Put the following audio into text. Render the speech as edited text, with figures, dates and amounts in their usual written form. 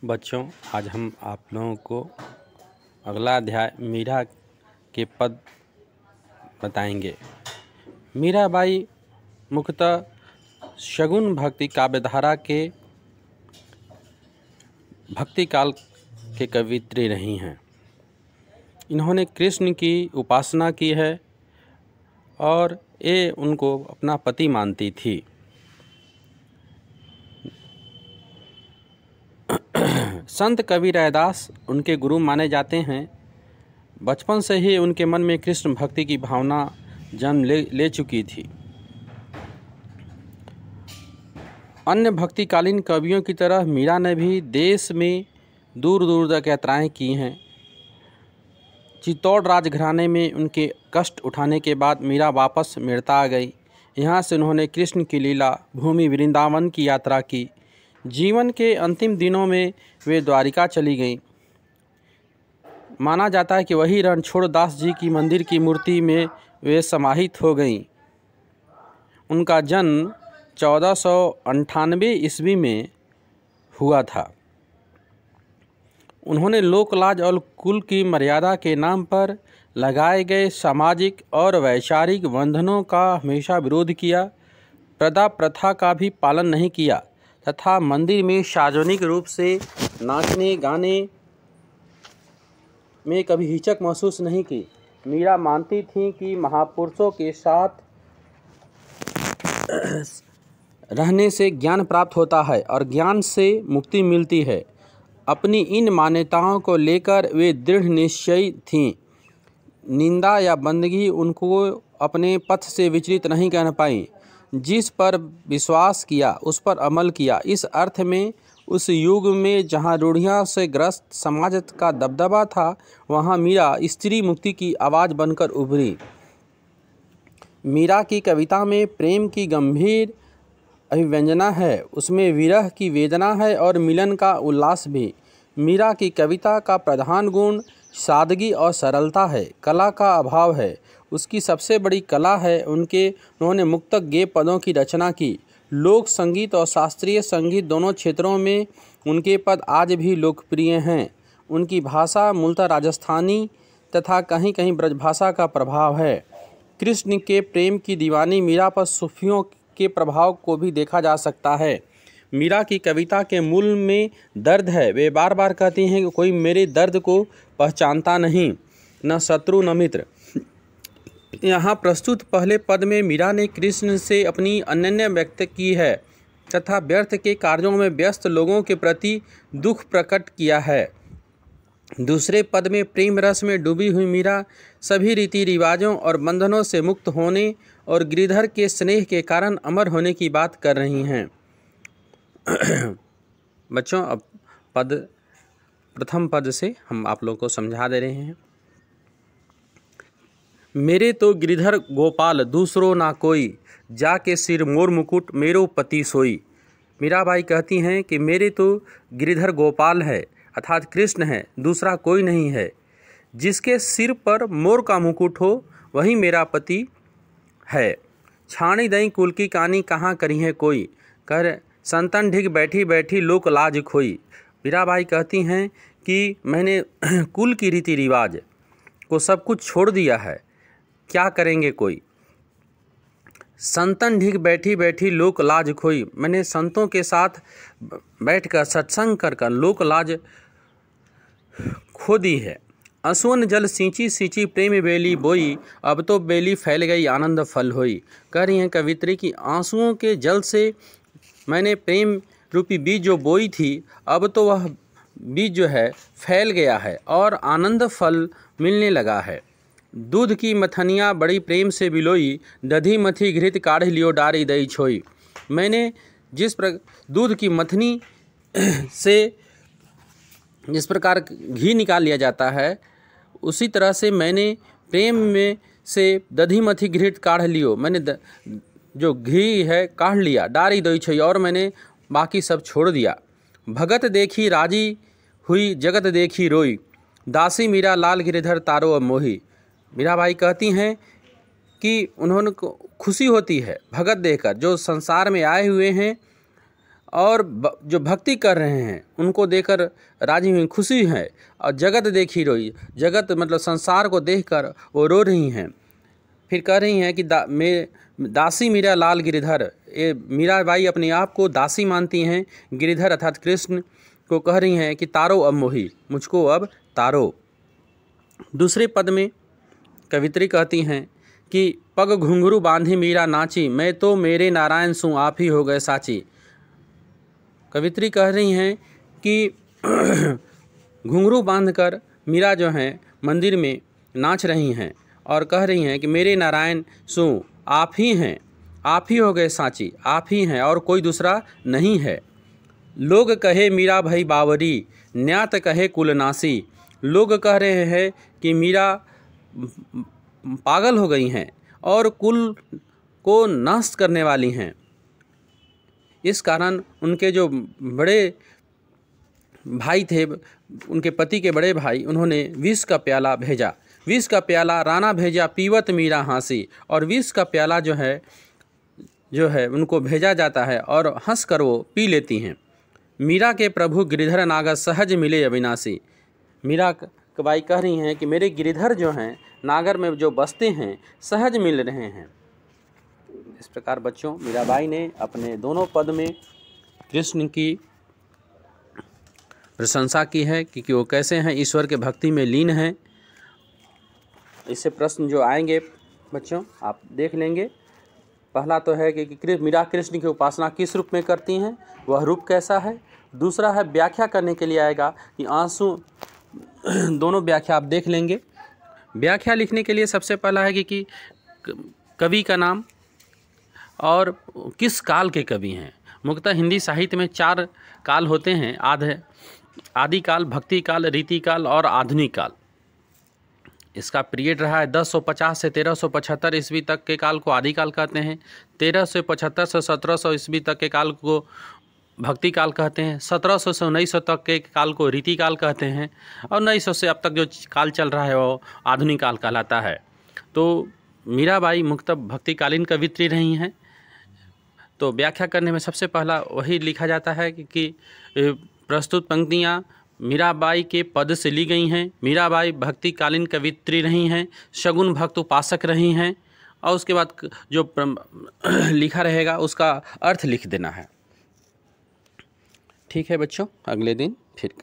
बच्चों, आज हम आप लोगों को अगला अध्याय मीरा के पद बताएंगे। मीराबाई मुख्यतः शगुन भक्ति काव्यधारा के भक्ति काल के कवियत्री रही हैं। इन्होंने कृष्ण की उपासना की है और ये उनको अपना पति मानती थी। संत कवि रैदास उनके गुरु माने जाते हैं। बचपन से ही उनके मन में कृष्ण भक्ति की भावना जन्म ले चुकी थी। अन्य भक्तिकालीन कवियों की तरह मीरा ने भी देश में दूर दूर तक यात्राएं की हैं। चित्तौड़ राजघराने में उनके कष्ट उठाने के बाद मीरा वापस मेड़ता आ गई। यहाँ से उन्होंने कृष्ण की लीला भूमि वृंदावन की यात्रा की। जीवन के अंतिम दिनों में वे द्वारिका चली गईं। माना जाता है कि वही रणछोड़ दास जी की मंदिर की मूर्ति में वे समाहित हो गईं। उनका जन्म 1498 ईस्वी में हुआ था। उन्होंने लोकलाज और कुल की मर्यादा के नाम पर लगाए गए सामाजिक और वैचारिक बंधनों का हमेशा विरोध किया। प्रदा प्रथा का भी पालन नहीं किया तथा मंदिर में सार्वजनिक रूप से नाचने गाने में कभी हिचक महसूस नहीं की। मीरा मानती थीं कि महापुरुषों के साथ रहने से ज्ञान प्राप्त होता है और ज्ञान से मुक्ति मिलती है। अपनी इन मान्यताओं को लेकर वे दृढ़ निश्चयी थीं। निंदा या बंदगी उनको अपने पथ से विचलित नहीं कर पाई। जिस पर विश्वास किया उस पर अमल किया। इस अर्थ में उस युग में जहाँ रूढ़ियों से ग्रस्त समाज का दबदबा था, वहाँ मीरा स्त्री मुक्ति की आवाज़ बनकर उभरी। मीरा की कविता में प्रेम की गंभीर अभिव्यंजना है, उसमें विरह की वेदना है और मिलन का उल्लास भी। मीरा की कविता का प्रधान गुण सादगी और सरलता है। कला का अभाव है। उसकी सबसे बड़ी कला है उन्होंने मुक्तक गेय पदों की रचना की। लोक संगीत और शास्त्रीय संगीत दोनों क्षेत्रों में उनके पद आज भी लोकप्रिय हैं। उनकी भाषा मूलतः राजस्थानी तथा कहीं कहीं ब्रजभाषा का प्रभाव है। कृष्ण के प्रेम की दीवानी मीरा पर सूफियों के प्रभाव को भी देखा जा सकता है। मीरा की कविता के मूल में दर्द है। वे बार बार कहती हैं कि कोई मेरे दर्द को पहचानता नहीं, न शत्रु न मित्र। यहाँ प्रस्तुत पहले पद में मीरा ने कृष्ण से अपनी अनन्य व्यक्त की है तथा व्यर्थ के कार्यों में व्यस्त लोगों के प्रति दुख प्रकट किया है। दूसरे पद में प्रेम रस में डूबी हुई मीरा सभी रीति रिवाजों और बंधनों से मुक्त होने और गिरिधर के स्नेह के कारण अमर होने की बात कर रही हैं। बच्चों, अब प्रथम पद से हम आप लोगों को समझा दे रहे हैं। मेरे तो गिरिधर गोपाल दूसरो ना कोई, जाके सिर मोर मुकुट मेरो पति सोई। मीराबाई कहती हैं कि मेरे तो गिरिधर गोपाल है, अर्थात कृष्ण है, दूसरा कोई नहीं है। जिसके सिर पर मोर का मुकुट हो वही मेरा पति है। छाणी दई कुल की कानी कहाँ करी है कोई, कर संतन ढिग बैठी बैठी लोक लाज खोई। मीराबाई कहती हैं कि मैंने कुल की रीति रिवाज को सब कुछ छोड़ दिया है, क्या करेंगे कोई। संतन ढिग बैठी बैठी लोक लाज खोई, मैंने संतों के साथ बैठकर सत्संग कर लोक लाज खो दी है। असुवन जल सींची सींची प्रेम बेली बोई, अब तो बेली फैल गई आनंद फल होई। कह रही हैं कवित्री की आंसुओं के जल से मैंने प्रेम रूपी बीज जो बोई थी, अब तो वह बीज जो है फैल गया है और आनंद फल मिलने लगा है। दूध की मथनिया बड़ी प्रेम से बिलोई, दधी मथी घृत काढ़ लियो डारी दई छोई। मैंने दूध की मथनी से जिस प्रकार घी निकाल लिया जाता है, उसी तरह से मैंने प्रेम में से दधी मथी घृत काढ़ लियो, मैंने जो घी है काढ़ लिया, डारी दई छोई, और मैंने बाकी सब छोड़ दिया। भगत देखी राजी हुई, जगत देखी रोई, दासी मीरा लाल गिरिधर तारो अब मोही। मीराबाई कहती हैं कि उन्होंने खुशी होती है भगत देखकर, जो संसार में आए हुए हैं और जो भक्ति कर रहे हैं उनको देखकर राजी हुई, खुशी है। और जगत देखी रोई, जगत मतलब संसार को देखकर वो रो रही हैं। फिर कह रही हैं कि दासी मीरा लाल गिरधर, ये मीराबाई अपने आप को दासी मानती हैं। गिरधर अर्थात कृष्ण को कह रही हैं कि तारो अब मोही, मुझको अब तारो। दूसरे पद में कवित्री कहती हैं कि पग घुंघरू बांधी मीरा नाची, मैं तो मेरे नारायण सू आप ही हो गए साची। कवित्री कह रही हैं कि घुंघरू बांधकर मीरा जो हैं मंदिर में नाच रही हैं और कह रही हैं कि मेरे नारायण सू आप ही हैं, आप ही हो गए साची, आप ही हैं और कोई दूसरा नहीं है। लोग कहे मीरा भई बावरी, न्यात कहे कुलनासी। लोग कह रहे हैं कि मीरा पागल हो गई हैं और कुल को नष्ट करने वाली हैं। इस कारण उनके जो बड़े भाई थे, उनके पति के बड़े भाई, उन्होंने विष का प्याला भेजा। विष का प्याला राणा भेजा पीवत मीरा हंसी। और विष का प्याला जो है उनको भेजा जाता है और हंस कर वो पी लेती हैं। मीरा के प्रभु गिरिधर नागर सहज मिले अविनाशी। मीरा बाई कह रही हैं कि मेरे गिरिधर जो हैं नागर में जो बसते हैं सहज मिल रहे हैं। इस प्रकार बच्चों मीराबाई ने अपने दोनों पद में कृष्ण की प्रशंसा की है कि वो कैसे हैं, ईश्वर के भक्ति में लीन हैं। इससे प्रश्न जो आएंगे बच्चों आप देख लेंगे। पहला तो है कि मीरा कृष्ण की उपासना किस रूप में करती हैं, वह रूप कैसा है। दूसरा है व्याख्या करने के लिए आएगा कि आंसू, दोनों व्याख्या आप देख लेंगे। व्याख्या लिखने के लिए सबसे पहला है कि कवि का नाम और किस काल के कवि हैं। मुख्यतः हिंदी साहित्य में 4 काल होते हैं, आदि काल, भक्ति काल, रीति काल और आधुनिक काल। इसका पीरियड रहा है 1050 से 1375 ईस्वी तक के काल को आदिकाल कहते हैं। 1375 से 1700 ईस्वी तक के काल को भक्ति काल कहते हैं। 1700 से 1900 तक के काल को रीति काल कहते हैं। और 1900 से अब तक जो काल चल रहा है वो आधुनिक काल कहलाता है। तो मीराबाई मुख्यतः भक्तिकालीन कवित्री रही हैं। तो व्याख्या करने में सबसे पहला वही लिखा जाता है कि प्रस्तुत पंक्तियाँ मीराबाई के पद से ली गई हैं। मीराबाई भक्तिकालीन कवित्री रही हैं, शगुन भक्त उपासक रही हैं। और उसके बाद जो लिखा रहेगा उसका अर्थ लिख देना है। ठीक है बच्चों, अगले दिन फिर